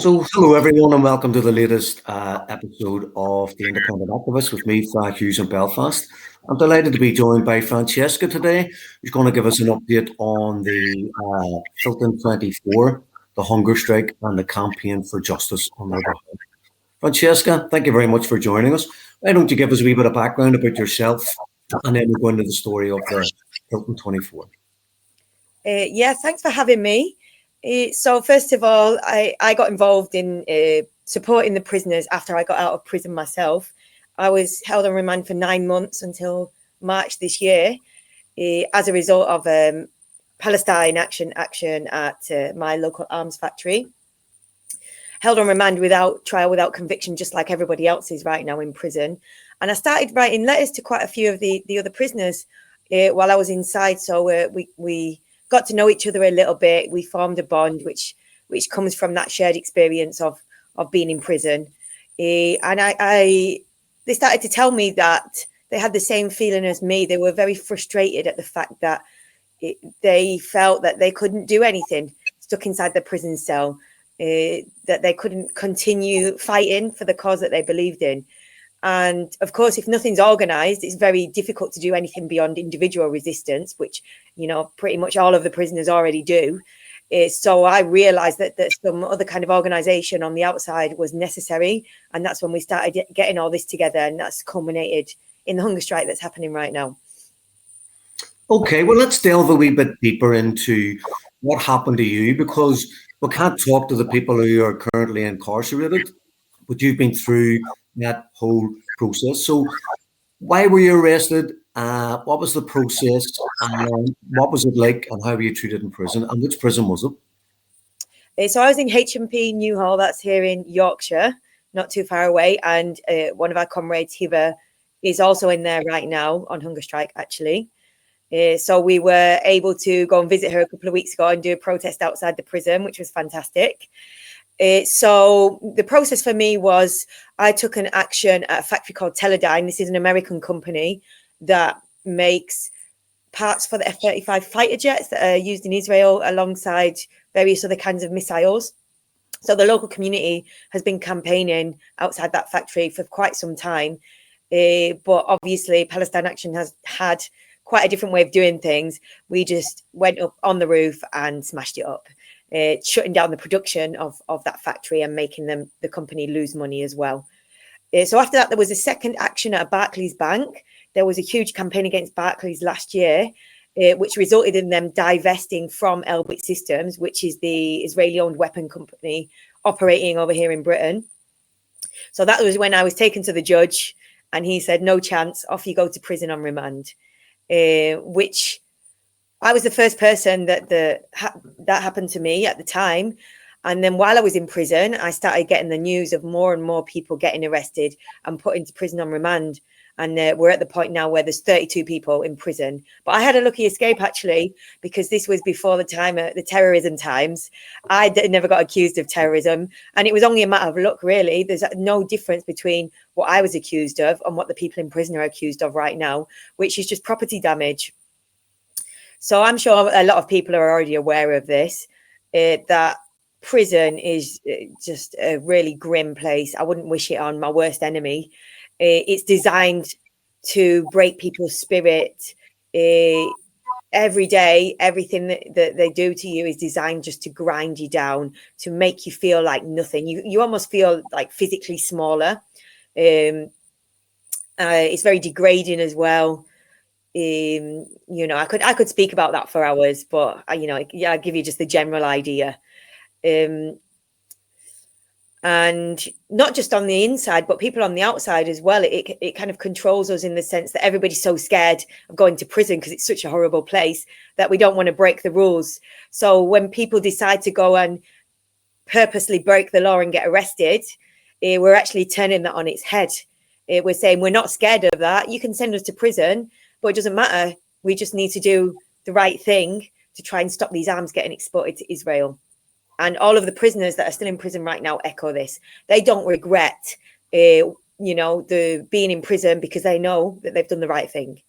So, hello everyone, and welcome to the latest episode of The Independent Activist with me, Frank Hughes in Belfast. I'm delighted to be joined by Francesca today, who's going to give us an update on the Filton 24, the hunger strike, and the campaign for justice on their behalf. Francesca, thank you very much for joining us. Why don't you give us a wee bit of background about yourself, and then we'll go into the story of the Filton 24. Yeah, thanks for having me. So first of all, I got involved in supporting the prisoners after I got out of prison myself. I was held on remand for 9 months until March this year as a result of Palestine Action at my local arms factory. Held on remand without trial, without conviction, just like everybody else is right now in prison. And I started writing letters to quite a few of the other prisoners while I was inside. So we got to know each other a little bit. We formed a bond, which comes from that shared experience of being in prison. And they started to tell me that they had the same feeling as me. They were very frustrated at the fact that they felt that they couldn't do anything, stuck inside the prison cell, that they couldn't continue fighting for the cause that they believed in. And of course, if nothing's organized, it's very difficult to do anything beyond individual resistance, which, pretty much all of the prisoners already do. So I realized that some other kind of organization on the outside was necessary. And that's when we started getting all this together. And that's culminated in the hunger strike that's happening right now. Okay, well, let's delve a wee bit deeper into what happened to you, because we can't talk to the people who are currently incarcerated, but you've been through that whole process. So why were you arrested? What was the process? And what was it like? And how were you treated in prison? And which prison was it? So I was in HMP Newhall, that's here in Yorkshire, not too far away. And one of our comrades, Hiva, is also in there right now on hunger strike, actually. So we were able to go and visit her a couple of weeks ago and do a protest outside the prison, which was fantastic. So the process for me was I took an action at a factory called Teledyne. This is an American company that makes parts for the F-35 fighter jets that are used in Israel alongside various other kinds of missiles. So the local community has been campaigning outside that factory for quite some time. But obviously Palestine Action has had quite a different way of doing things. We just went up on the roof and smashed it up. Shutting down the production of that factory and making the company lose money as well. So after that, there was a second action at a Barclays bank. There was a huge campaign against Barclays last year, which resulted in them divesting from Elbit Systems, which is the Israeli-owned weapon company operating over here in Britain. So that was when I was taken to the judge and he said, no chance, off you go to prison on remand, which I was the first person that happened to me at the time. And then while I was in prison, I started getting the news of more and more people getting arrested and put into prison on remand. And we're at the point now where there's 32 people in prison. But I had a lucky escape, actually, because this was before the time, the terrorism times. I never got accused of terrorism. And it was only a matter of luck, really. There's no difference between what I was accused of and what the people in prison are accused of right now, which is just property damage. So I'm sure a lot of people are already aware of this, that prison is just a really grim place. I wouldn't wish it on my worst enemy. It's designed to break people's spirit. Every day, everything that they do to you is designed just to grind you down, to make you feel like nothing. You almost feel like physically smaller. It's very degrading as well. I could speak about that for hours, but I'll give you just the general idea. And not just on the inside, but people on the outside as well. It kind of controls us in the sense that everybody's so scared of going to prison because it's such a horrible place that we don't want to break the rules. So when people decide to go and purposely break the law and get arrested, we're actually turning that on its head. We're saying we're not scared of that. You can send us to prison, but it doesn't matter. We just need to do the right thing to try and stop these arms getting exported to Israel. And all of the prisoners that are still in prison right now echo this. They don't regret, the being in prison because they know that they've done the right thing.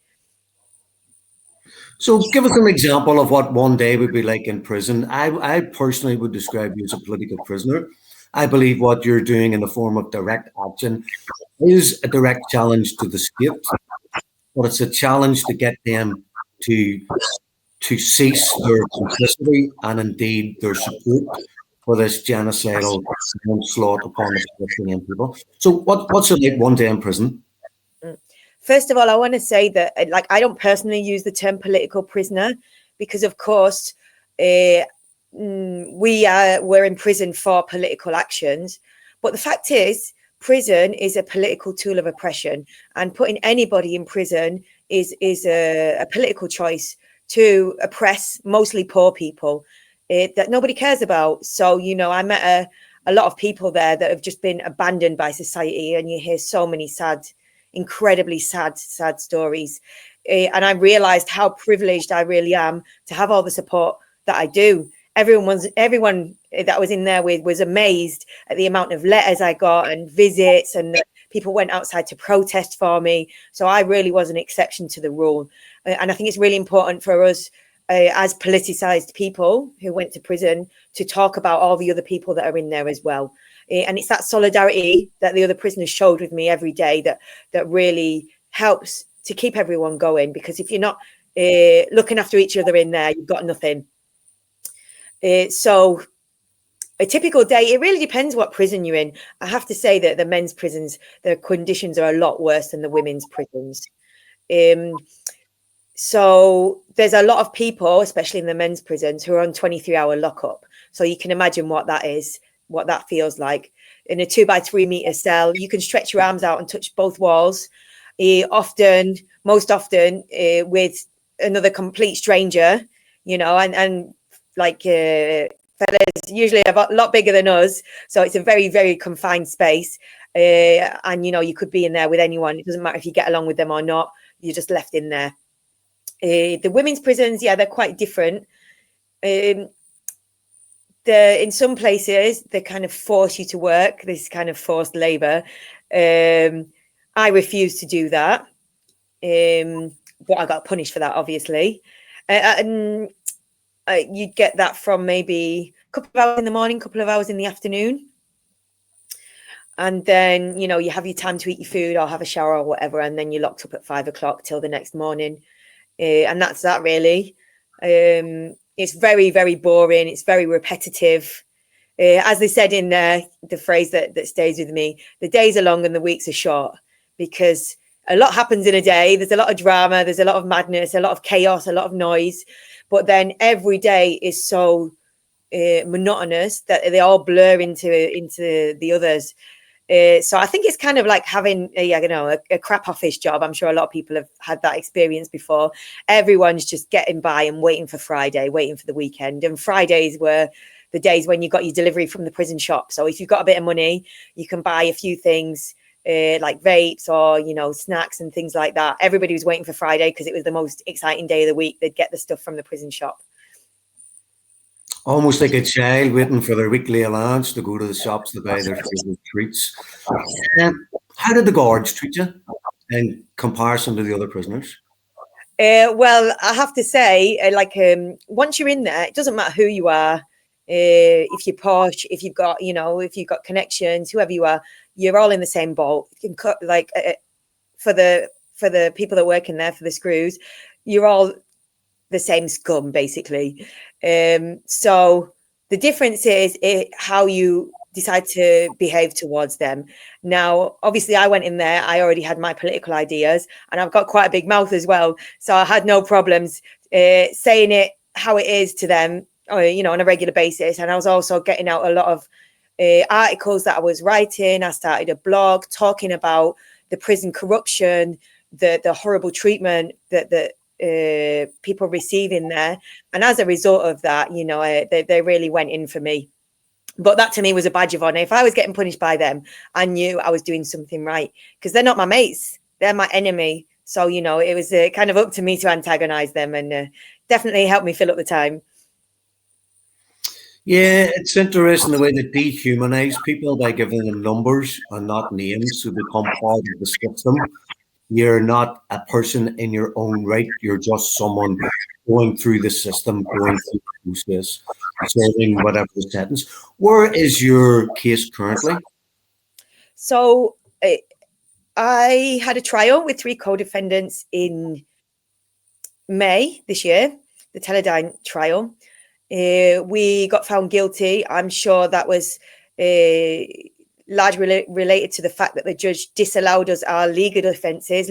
So give us an example of what one day would be like in prison. I personally would describe you as a political prisoner. I believe what you're doing in the form of direct action is a direct challenge to the state, but it's a challenge to get them to cease their complicity and indeed their support for this genocidal onslaught upon the Palestinian people. So what's it like one day in prison? First of all, I want to say that, like, I don't personally use the term political prisoner because, of course, we're in prison for political actions. But the fact is, prison is a political tool of oppression, and putting anybody in prison is a political choice to oppress mostly poor people that nobody cares about. So, I met a lot of people there that have just been abandoned by society, and you hear so many incredibly sad stories. And I realized how privileged I really am to have all the support that I do. Everyone that I was in there with was amazed at the amount of letters I got and visits, and people went outside to protest for me. So I really was an exception to the rule. And I think it's really important for us as politicized people who went to prison to talk about all the other people that are in there as well. And it's that solidarity that the other prisoners showed with me every day that really helps to keep everyone going. Because if you're not looking after each other in there, you've got nothing. So a typical day, it really depends what prison you're in. I have to say that the men's prisons, the conditions are a lot worse than the women's prisons. So there's a lot of people, especially in the men's prisons, who are on 23-hour lockup. So you can imagine what that is, what that feels like. In a 2x3 meter cell, you can stretch your arms out and touch both walls. Most often with another complete stranger, and like fellas usually a lot bigger than us. So it's a very, very confined space. And, you could be in there with anyone. It doesn't matter if you get along with them or not. You're just left in there. The women's prisons, yeah, they're quite different. In some places, they kind of force you to work, this kind of forced labor. I refuse to do that. But I got punished for that, obviously. And you'd get that from maybe a couple of hours in the morning, a couple of hours in the afternoon. And then, you have your time to eat your food or have a shower or whatever. And then you're locked up at 5 o'clock till the next morning. And that's that, really. It's very, very boring. It's very repetitive. As they said in the phrase that stays with me, the days are long and the weeks are short, because a lot happens in a day. There's a lot of drama. There's a lot of madness, a lot of chaos, a lot of noise. But then every day is so monotonous that they all blur into the others. So I think it's kind of like having a crap office job. I'm sure a lot of people have had that experience before. Everyone's just getting by and waiting for Friday, waiting for the weekend. And Fridays were the days when you got your delivery from the prison shop. So if you've got a bit of money, you can buy a few things like vapes or, snacks and things like that. Everybody was waiting for Friday because it was the most exciting day of the week. They'd get the stuff from the prison shop. Almost like a child waiting for their weekly allowance to go to the shops to buy their favorite treats. How did the guards treat you in comparison to the other prisoners? Well, I have to say, once you're in there, it doesn't matter who you are. If you're posh, if you've got connections, whoever you are, you're all in the same boat. You can for the people that work in there, for the screws, you're all the same scum, basically. So the difference is how you decide to behave towards them. Now, obviously, I went in there, I already had my political ideas, and I've got quite a big mouth as well. So I had no problems saying it how it is to them, on a regular basis. And I was also getting out a lot of articles that I was writing. I started a blog talking about the prison corruption, the horrible treatment that people receive in there. And as a result of that, they really went in for me. But that to me was a badge of honor. If I was getting punished by them, I knew I was doing something right, because they're not my mates. They're my enemy. So, it was kind of up to me to antagonize them, and definitely helped me fill up the time. Yeah, it's interesting the way they dehumanize people by giving them numbers and not names to become part of the system. You're not a person in your own right. You're just someone going through the system, going through the process. serving whatever the sentence. Where is your case currently? So I had a trial with 3 co-defendants in May this year, the Teledyne trial. We got found guilty. I'm sure that was largely related to the fact that the judge disallowed us our legal defences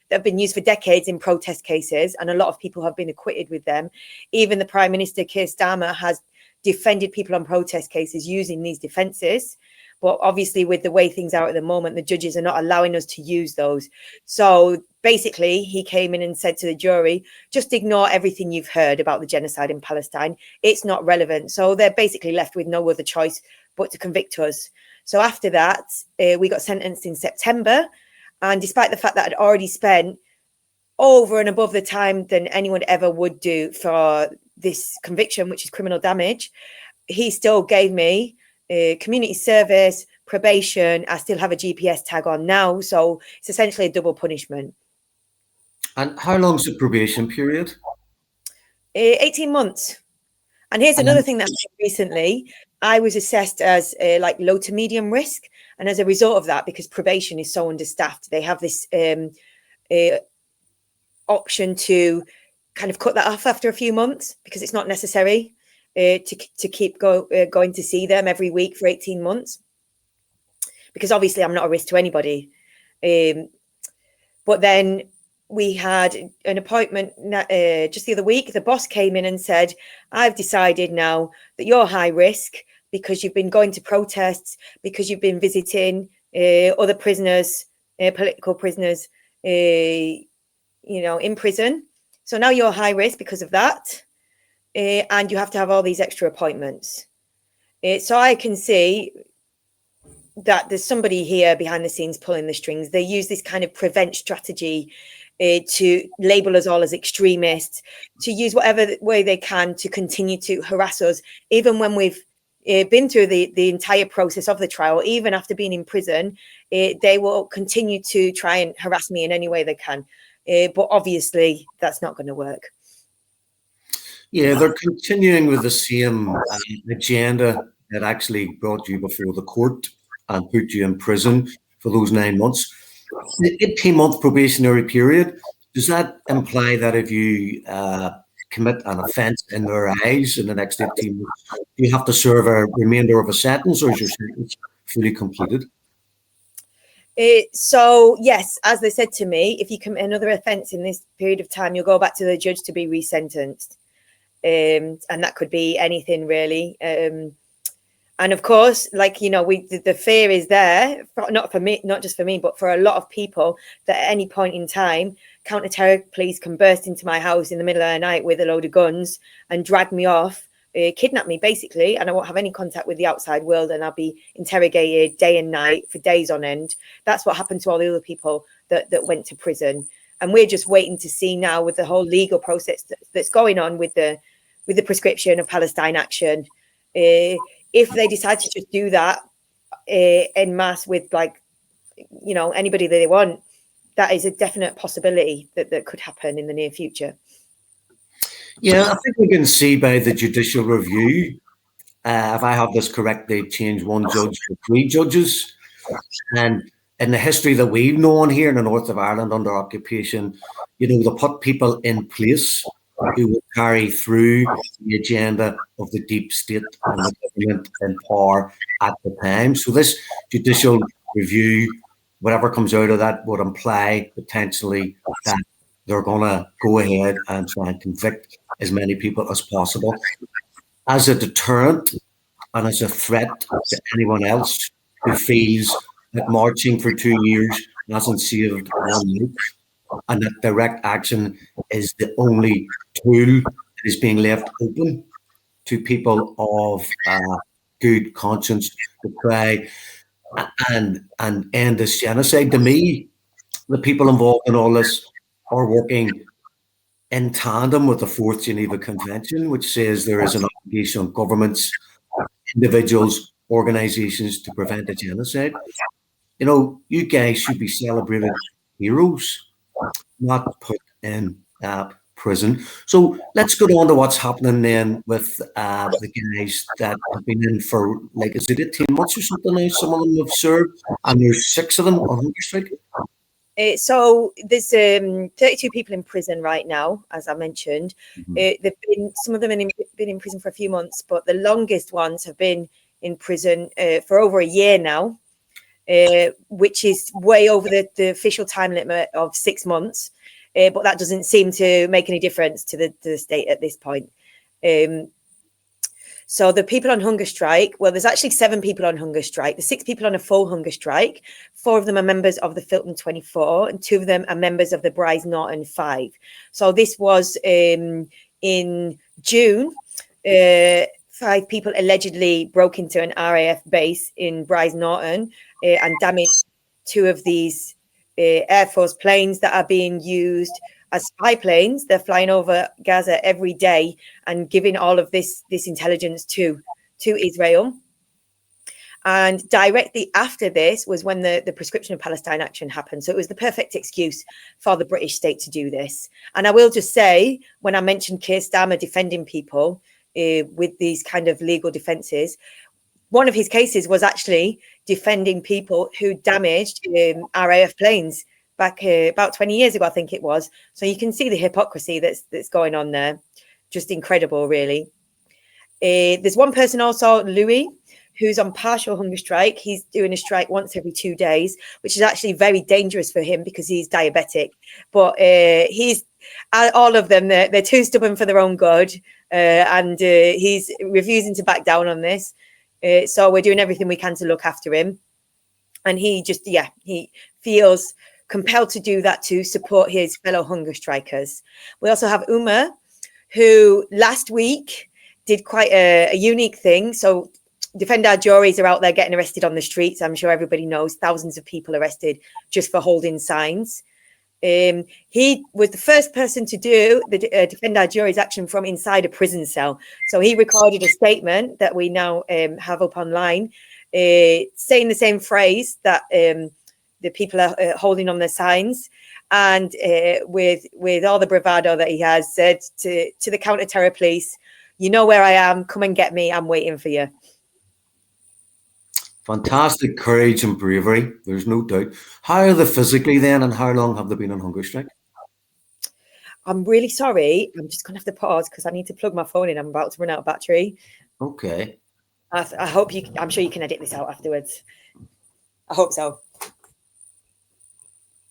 that have been used for decades in protest cases, and a lot of people have been acquitted with them. Even the Prime Minister, Keir Starmer, has defended people on protest cases using these defences. But obviously, with the way things are at the moment, the judges are not allowing us to use those. So basically, he came in and said to the jury, just ignore everything you've heard about the genocide in Palestine. It's not relevant. So they're basically left with no other choice but to convict us. So after that, we got sentenced in September. And despite the fact that I'd already spent over and above the time than anyone ever would do for this conviction, which is criminal damage, he still gave me community service, probation. I still have a GPS tag on now. So it's essentially a double punishment. And how long's the probation period? 18 months. And here's another thing that happened recently. I was assessed as like low to medium risk. And as a result of that, because probation is so understaffed, they have this option to kind of cut that off after a few months because it's not necessary to keep going to see them every week for 18 months. Because obviously I'm not a risk to anybody. But then we had an appointment just the other week. The boss came in and said, I've decided now that you're high risk because you've been going to protests, because you've been visiting other prisoners, political prisoners, in prison. So now you're high risk because of that. And you have to have all these extra appointments. So I can see that there's somebody here behind the scenes pulling the strings. They use this kind of prevent strategy to label us all as extremists, to use whatever way they can to continue to harass us, even when we've been through the entire process of the trial. Even after being in prison, they will continue to try and harass me in any way they can. But obviously, that's not going to work. Yeah, they're continuing with the same agenda that actually brought you before the court and put you in prison for those 9 months. The 18-month probationary period, does that imply that if you commit an offence in their eyes in the next 18 months, you have to serve a remainder of a sentence, or is your sentence fully completed? So, yes, as they said to me, if you commit another offence in this period of time, you'll go back to the judge to be resentenced. And that could be anything, really. And of course, the fear is there, not for me, not just for me, but for a lot of people, that at any point in time, counter-terror police can burst into my house in the middle of the night with a load of guns and drag me off, kidnap me, basically, and I won't have any contact with the outside world, and I'll be interrogated day and night for days on end. That's what happened to all the other people that went to prison. And we're just waiting to see now, with the whole legal process that's going on with the prescription of Palestine Action, if they decide to just do that en masse with anybody that they want, that is a definite possibility that could happen in the near future. Yeah, I think we can see by the judicial review, if I have this correct, they changed one judge to 3 judges. And in the history that we've known here in the north of Ireland under occupation, they put people in place who would carry through the agenda of the deep state and the government in power at the time. So this judicial review, whatever comes out of that, would imply potentially that they're going to go ahead and try and convict as many people as possible as a deterrent and as a threat to anyone else who feels that marching for 2 years hasn't saved one life, and that direct action is the only tool that is being left open to people of good conscience to try and end this genocide. To me, the people involved in all this are working in tandem with the Fourth Geneva Convention, which says there is an obligation on governments, individuals, organizations to prevent a genocide. You guys should be celebrating heroes, not put in prison. So let's go on to what's happening then with the guys that have been in for, like, is it 18 months or something now? Some of them have served, and there's 6 of them on hunger strike. So there's 32 people in prison right now, as I mentioned. Some of them have been in prison for a few months, but the longest ones have been in prison for over a year now, which is way over the official time limit of 6 months. But that doesn't seem to make any difference to the state at this point. So the people on hunger strike, well, there's actually 7 people on hunger strike. There's 6 people on a full hunger strike. 4 of them are members of the Filton 24, and 2 of them are members of the Bryce Norton 5. So this was in June. 5 people allegedly broke into an RAF base in Bryce Norton and damaged 2 of these Air Force planes that are being used as spy planes. They're flying over Gaza every day and giving all of this intelligence to Israel. And directly after this was when the prescription of Palestine Action happened. So it was the perfect excuse for the British state to do this. And I will just say, when I mentioned Keir Starmer defending people with these kind of legal defenses, one of his cases was actually defending people who damaged RAF planes back about 20 years ago, I think it was. So you can see the hypocrisy that's going on there. Just incredible, really. There's one person also, Louis, who's on partial hunger strike. He's doing a strike once every 2 days, which is actually very dangerous for him because he's diabetic. But he's all of them, they're too stubborn for their own good. And he's refusing to back down on this. So we're doing everything we can to look after him. And he feels compelled to do that to support his fellow hunger strikers. We also have Uma, who last week did quite a unique thing. So Defend Our Juries are out there getting arrested on the streets. I'm sure everybody knows thousands of people arrested just for holding signs. He was the first person to do the Defend Our Juries action from inside a prison cell. So he recorded a statement that we now have up online, saying the same phrase that the people are holding on their signs, and with all the bravado that he has, said to the counter-terror police, "You know where I am, come and get me, I'm waiting for you." Fantastic courage and bravery, there's no doubt. How are they physically then, and how long have they been on hunger strike? I'm really sorry, I'm just going to have to pause because I need to plug my phone in. I'm about to run out of battery. Okay. I hope I'm sure you can edit this out afterwards. I hope so.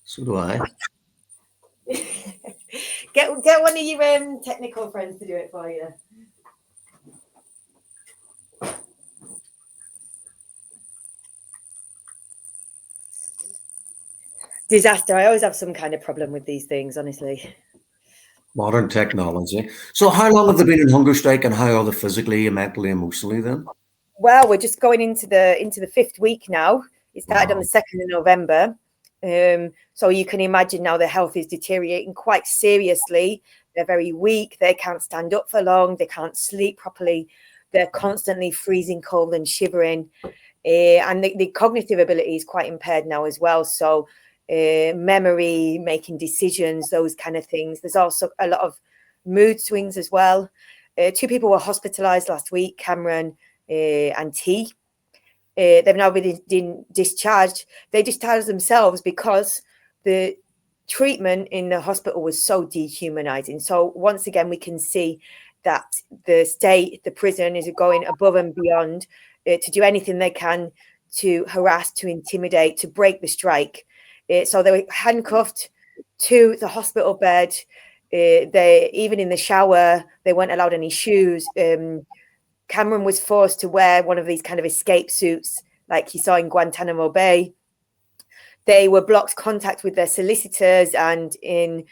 So do I. Get one of your technical friends to do it for you. Disaster. I always have some kind of problem with these things, honestly. Modern technology. So how long have they been in hunger strike, and how are they physically and mentally, emotionally then? Well, we're just going into the 5th week now. It started on the 2nd of November. So you can imagine now their health is deteriorating quite seriously. They're very weak. They can't stand up for long. They can't sleep properly. They're constantly freezing cold and shivering. And the cognitive ability is quite impaired now as well. So memory, making decisions, those kind of things. There's also a lot of mood swings as well. 2 people were hospitalized last week, Cameron and T. They've now been discharged. They discharged themselves because the treatment in the hospital was so dehumanizing. So once again, we can see that the state, the prison, is going above and beyond to do anything they can to harass, to intimidate, to break the strike. So they were handcuffed to the hospital bed. They even in the shower, they weren't allowed any shoes. Cameron was forced to wear one of these kind of escape suits like he saw in Guantanamo Bay. They were blocked contact with their solicitors, and in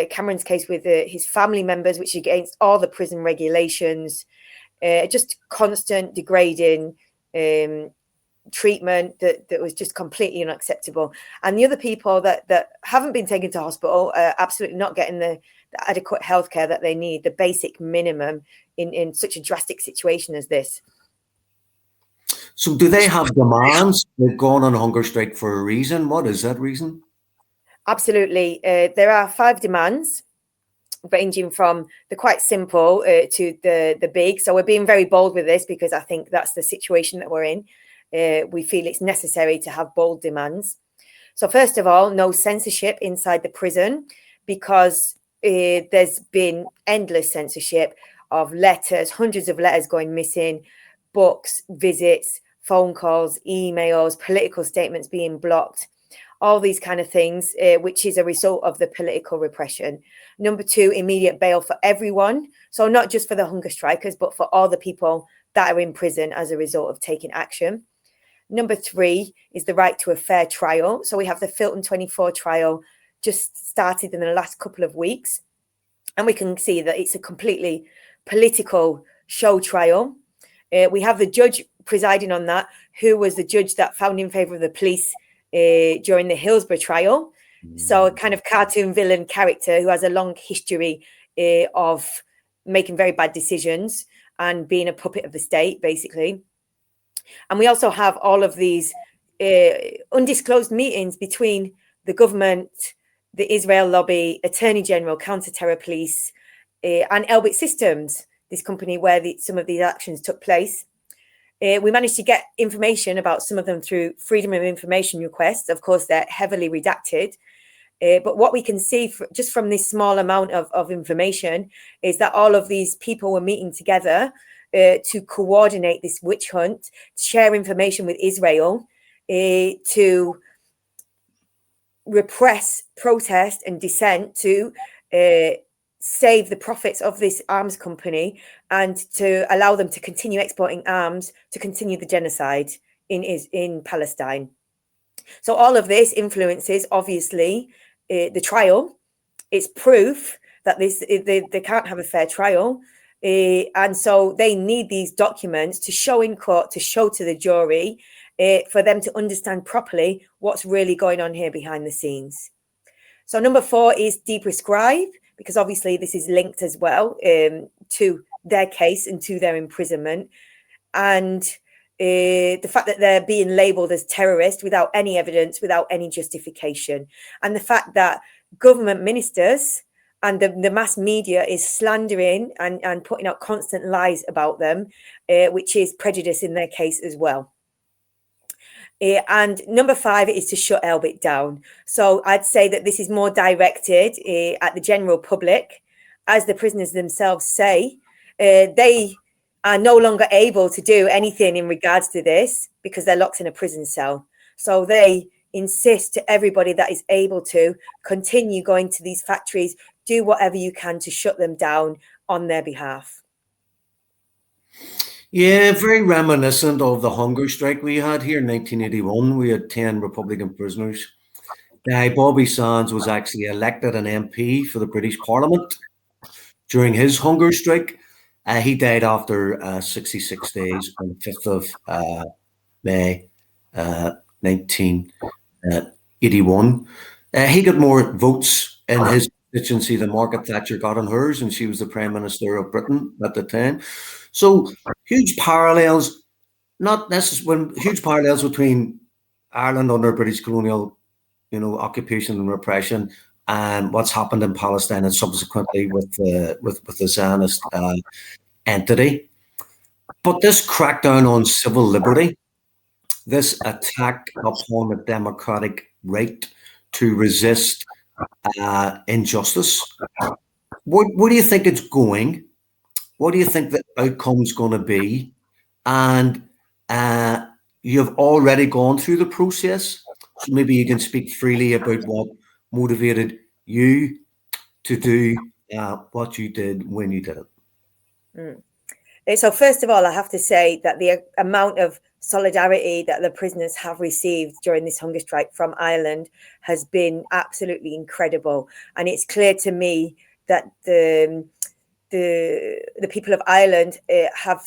Cameron's case with his family members, which is against all the prison regulations. Just constant degrading treatment that was just completely unacceptable. And the other people that haven't been taken to hospital are absolutely not getting the adequate healthcare that they need, the basic minimum in such a drastic situation as this. So do they have demands? They've gone on hunger strike for a reason. What is that reason? Absolutely. There are 5 demands. ranging from the quite simple to the big. So we're being very bold with this because I think that's the situation that we're in. We feel it's necessary to have bold demands. So first of all, no censorship inside the prison, because there's been endless censorship of letters, hundreds of letters going missing, books, visits, phone calls, emails, political statements being blocked, all these kind of things, which is a result of the political repression. Number two, immediate bail for everyone. So not just for the hunger strikers, but for all the people that are in prison as a result of taking action. Number three is the right to a fair trial. So we have the Filton 24 trial just started in the last couple of weeks. And we can see that it's a completely political show trial. We have the judge presiding on that, who was the judge that found in favour of the police during the Hillsborough trial. So a kind of cartoon villain character who has a long history of making very bad decisions and being a puppet of the state, basically. And we also have all of these undisclosed meetings between the government, the Israel lobby, Attorney General, Counter-Terror Police, and Elbit Systems, this company where some of these actions took place. We managed to get information about some of them through Freedom of Information requests. Of course, they're heavily redacted. But what we can see just from this small amount of information is that all of these people were meeting together to coordinate this witch hunt, to share information with Israel, to repress protest and dissent, to save the profits of this arms company, and to allow them to continue exporting arms, to continue the genocide in Palestine. So all of this influences, obviously, the trial. It's proof that they can't have a fair trial. And so they need these documents to show in court, to show to the jury, for them to understand properly what's really going on here behind the scenes. So number four is deprescribe, because obviously this is linked as well to their case and to their imprisonment. And the fact that they're being labelled as terrorists without any evidence, without any justification. And the fact that government ministers and the mass media is slandering and putting out constant lies about them, which is prejudice in their case as well. And number five is to shut Elbit down. So I'd say that this is more directed at the general public. As the prisoners themselves say, they are no longer able to do anything in regards to this because they're locked in a prison cell. So they insist to everybody that is able to continue going to these factories, do whatever you can to shut them down on their behalf. Yeah, very reminiscent of the hunger strike we had here in 1981. We had 10 Republican prisoners. Bobby Sands was actually elected an MP for the British Parliament during his hunger strike. He died after 66 days on the 5th of May 1981. He got more votes in his constituency than Margaret Thatcher got in hers, and she was the Prime Minister of Britain at the time. So huge parallels, not necessarily huge parallels between Ireland under British colonial, occupation and repression, and what's happened in Palestine and subsequently with the Zionist entity. But this crackdown on civil liberty, this attack upon the democratic right to resist injustice, where do you think it's going? What do you think the outcome's going to be? And you've already gone through the process, so maybe you can speak freely about what motivated you to do what you did when you did it. So first of all, I have to say that the amount of solidarity that the prisoners have received during this hunger strike from Ireland has been absolutely incredible. And it's clear to me that the people of Ireland have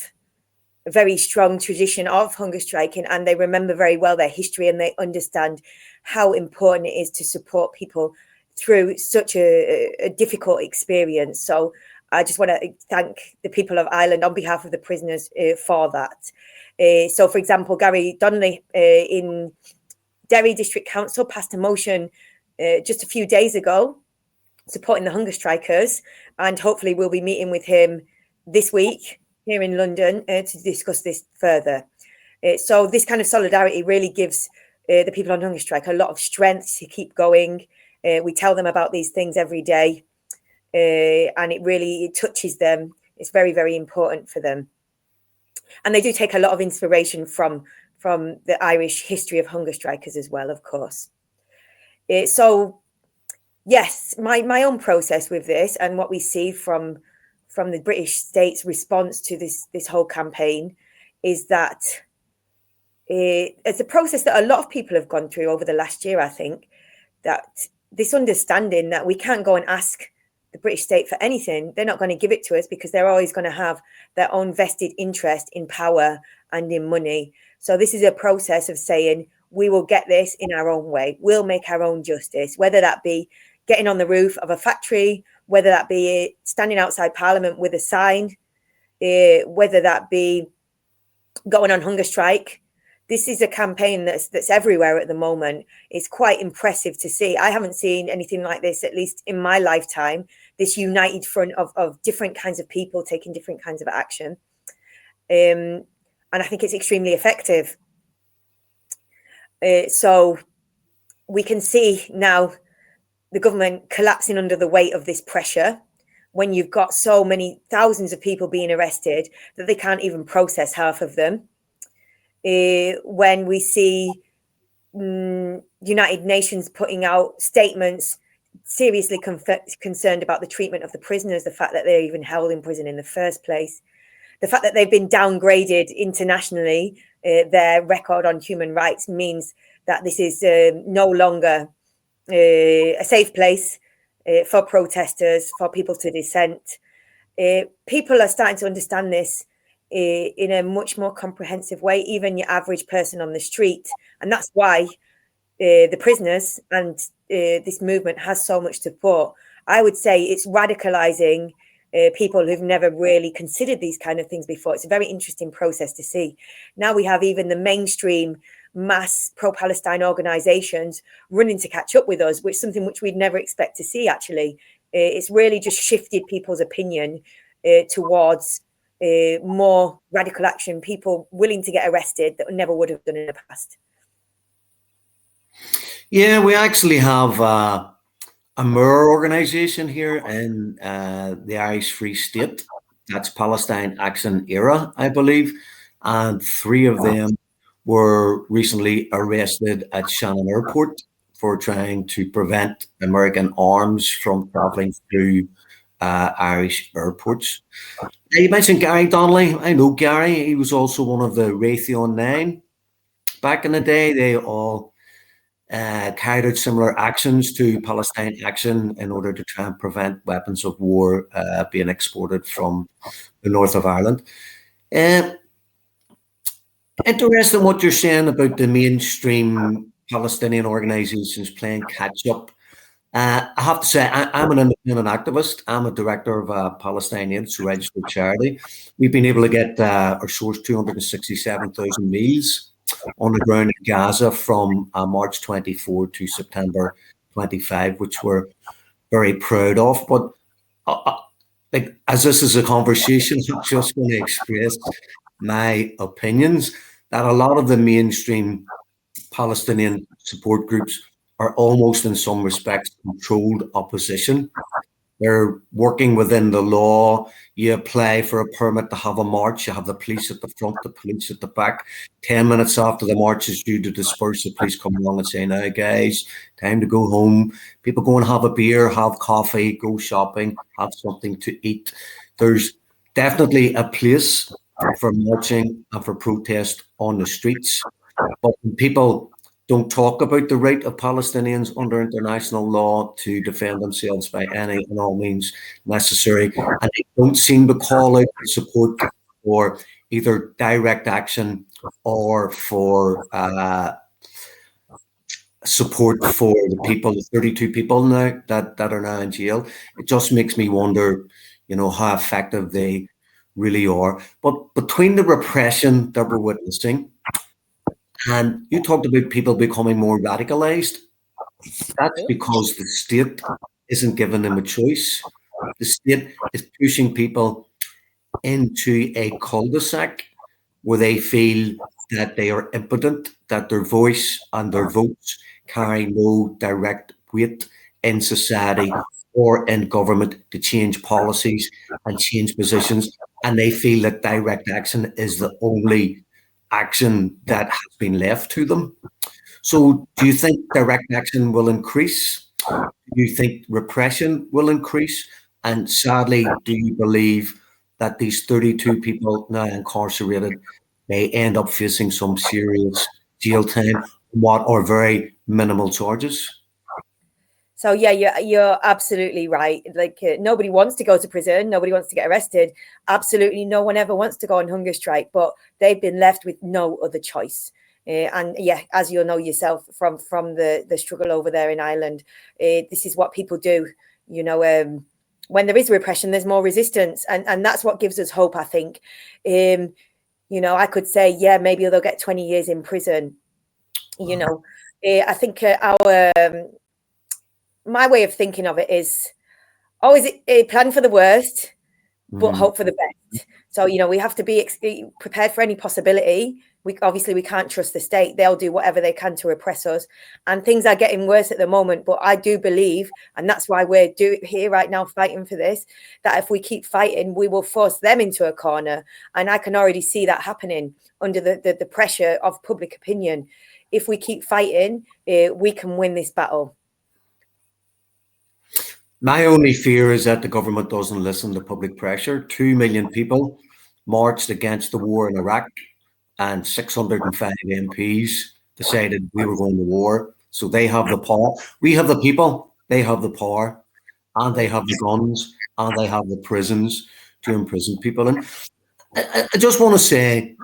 a very strong tradition of hunger striking, and they remember very well their history, and they understand how important it is to support people through such a difficult experience. So I just want to thank the people of Ireland on behalf of the prisoners for that. So, for example, Gary Donnelly in Derry District Council passed a motion just a few days ago supporting the hunger strikers, and hopefully we'll be meeting with him this week here in London to discuss this further. So this kind of solidarity really gives the people on hunger strike a lot of strength to keep going. We tell them about these things every day, and it touches them. It's very, very important for them. And they do take a lot of inspiration from the Irish history of hunger strikers as well, of course. So, yes, my own process with this and what we see from the British state's response to this whole campaign is that it's a process that a lot of people have gone through over the last year, I think, that this understanding that we can't go and ask the British state for anything. They're not going to give it to us because they're always going to have their own vested interest in power and in money. So this is a process of saying, we will get this in our own way. We'll make our own justice, whether that be getting on the roof of a factory, whether that be standing outside Parliament with a sign, whether that be going on hunger strike. This is a campaign that's everywhere at the moment. It's quite impressive to see. I haven't seen anything like this, at least in my lifetime, this united front of different kinds of people taking different kinds of action. And I think it's extremely effective. So we can see now the government collapsing under the weight of this pressure when you've got so many thousands of people being arrested that they can't even process half of them. When we see United Nations putting out statements seriously concerned about the treatment of the prisoners, the fact that they're even held in prison in the first place, the fact that they've been downgraded internationally, their record on human rights means that this is no longer a safe place for protesters, for people to dissent. People are starting to understand this in a much more comprehensive way, even your average person on the street. And that's why the prisoners and this movement has so much support. I would say it's radicalizing people who've never really considered these kind of things before. It's a very interesting process to see. Now we have even the mainstream mass pro-Palestine organizations running to catch up with us, which is something which we'd never expect to see, actually. It's really just shifted people's opinion towards more radical action, people willing to get arrested that never would have done in the past. Yeah, we actually have a mirror organization here in the Irish Free State. That's Palestine Action Era, I believe. And 3 of them were recently arrested at Shannon Airport for trying to prevent American arms from traveling through Irish airports. You mentioned Gary Donnelly. I know Gary. He was also one of the Raytheon 9. Back in the day, they all carried out similar actions to Palestine Action in order to try and prevent weapons of war being exported from the north of Ireland. Interesting what you're saying about the mainstream Palestinian organizations playing catch up. I have to say, I'm an independent activist. I'm a director of Palestine Aid, a registered charity. We've been able to get or source 267,000 meals on the ground in Gaza from March 24 to September 25, which we're very proud of. But like, as this is a conversation, I'm just going to express my opinions that a lot of the mainstream Palestinian support groups are almost in some respects controlled opposition. They're working within the law. You apply for a permit to have a march. You have the police at the front, the police at the back. 10 minutes after the march is due to disperse, the police come along and say, now guys, time to go home. People go and have a beer, have coffee, go shopping, have something to eat. There's definitely a place for marching and for protest on the streets. But when people don't talk about the right of Palestinians under international law to defend themselves by any and all means necessary, and they don't seem to call out support for either direct action or for support for the people, the 32 people now that are now in jail. It just makes me wonder, how effective they really are. But between the repression that we're witnessing, and you talked about people becoming more radicalized, that's because the state isn't giving them a choice. the state is pushing people into a cul-de-sac where they feel that they are impotent, that their voice and their votes carry no direct weight in society or in government to change policies and change positions. And they feel that direct action is the only action that has been left to them. So, do you think direct action will increase? Do you think repression will increase? And sadly, do you believe that these 32 people now incarcerated may end up facing some serious jail time, what are very minimal charges? So yeah, you're absolutely right. Like nobody wants to go to prison, nobody wants to get arrested. Absolutely, no one ever wants to go on hunger strike, but they've been left with no other choice. And yeah, as you'll know yourself from the struggle over there in Ireland, this is what people do. You know, when there is repression, there's more resistance, and that's what gives us hope. I think. You know, I could say, yeah, maybe they'll get 20 years in prison. You know, I think our my way of thinking of it is always plan for the worst, but hope for the best. So, you know, we have to be prepared for any possibility. We can't trust the state. They'll do whatever they can to repress us. And things are getting worse at the moment. But I do believe, and that's why we're here right now fighting for this, that if we keep fighting, we will force them into a corner. And I can already see that happening under the pressure of public opinion. If we keep fighting, we can win this battle. My only fear is that the government doesn't listen to public pressure. 2 million people marched against the war in Iraq, and 605 MPs decided we were going to war. So they have the power. We have the people, they have the power, and they have the guns, and they have the prisons to imprison people. And I just want to say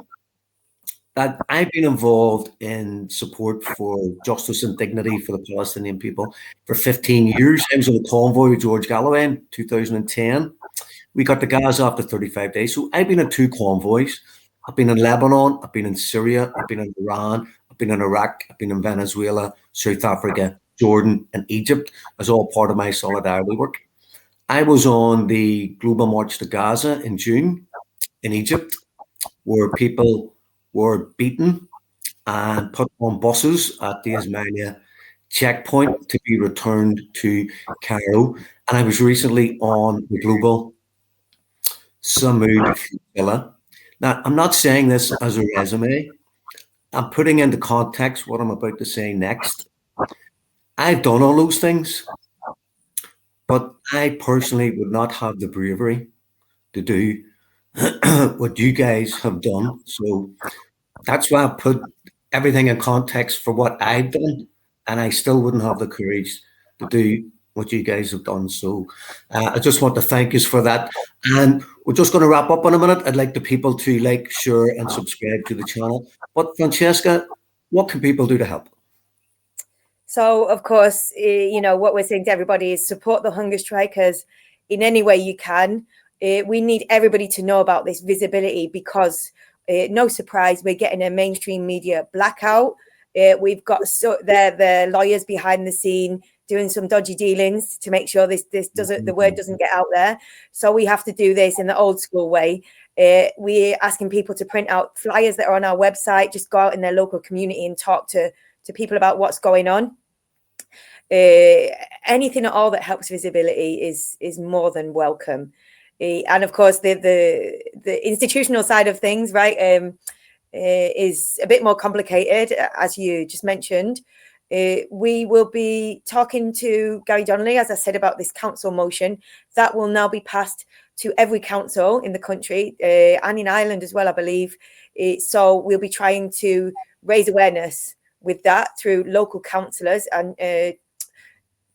that I've been involved in support for justice and dignity for the Palestinian people for 15 years. I was on a convoy with George Galloway in 2010. We got to Gaza after 35 days. So I've been in 2 convoys. I've been in Lebanon, I've been in Syria, I've been in Iran, I've been in Iraq, I've been in Venezuela, South Africa, Jordan, and Egypt as all part of my solidarity work. I was on the Global March to Gaza in June in Egypt, where people were beaten and put on buses at the Ismailia checkpoint to be returned to Cairo. And I was recently on the Global Samud Flotilla. Now, I'm not saying this as a resume. I'm putting into context what I'm about to say next. I've done all those things, but I personally would not have the bravery to do what you guys have done. So that's why I put everything in context for what I've done, and I still wouldn't have the courage to do what you guys have done. So I just want to thank you for that. And we're just going to wrap up in a minute. I'd like the people to like, share, and subscribe to the channel. But Francesca, what can people do to help? So, of course, you know, what we're saying to everybody is support the hunger strikers in any way you can. We need everybody to know about this visibility because, no surprise, we're getting a mainstream media blackout. We've got the lawyers behind the scene doing some dodgy dealings to make sure this doesn't, the word doesn't get out there. So we have to do this in the old school way. We're asking people to print out flyers that are on our website, just go out in their local community and talk to people about what's going on. Anything at all that helps visibility is more than welcome. And of course, the institutional side of things, right, is a bit more complicated, as you just mentioned. We will be talking to Gary Donnelly, as I said, about this council motion that will now be passed to every council in the country and in Ireland as well, I believe. So we'll be trying to raise awareness with that through local councillors and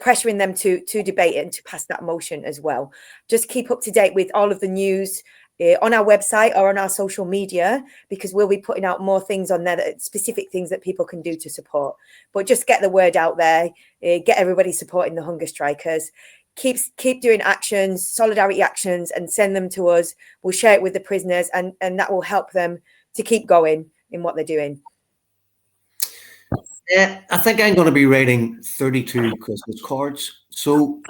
pressuring them to debate it and to pass that motion as well. Just keep up to date with all of the news on our website or on our social media, because we'll be putting out more things on there, specific things that people can do to support. But just get the word out there, get everybody supporting the hunger strikers. Keep doing actions, solidarity actions, and send them to us. We'll share it with the prisoners, and that will help them to keep going in what they're doing. I think I'm going to be writing 32 Christmas cards. So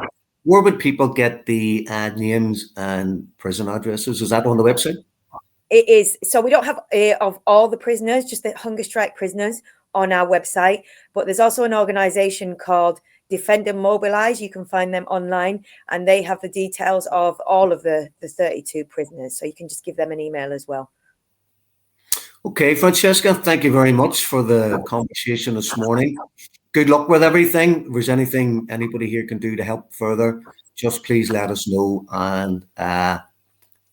Where would people get the names and prison addresses? Is that on the website? It is. So we don't have of all the prisoners, just the hunger strike prisoners on our website. But there's also an organisation called Defend and Mobilise. You can find them online, and they have the details of all of the 32 prisoners. So you can just give them an email as well. Okay, Francesca, thank you very much for the conversation this morning. Good luck with everything. If there's anything anybody here can do to help further, just please let us know, and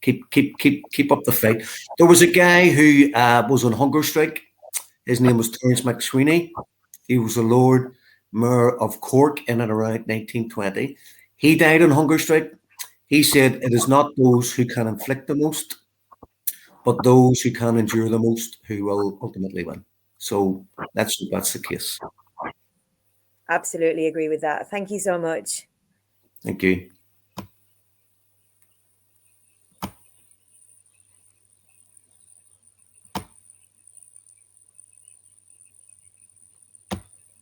keep up the fight. There was a guy who was on hunger strike. His name was Terence McSweeney. He was the Lord Mayor of Cork in and around 1920. He died on hunger strike. He said, "It is not those who can inflict the most, but those who can endure the most who will ultimately win." So that's the case. Absolutely agree with that. Thank you so much. Thank you.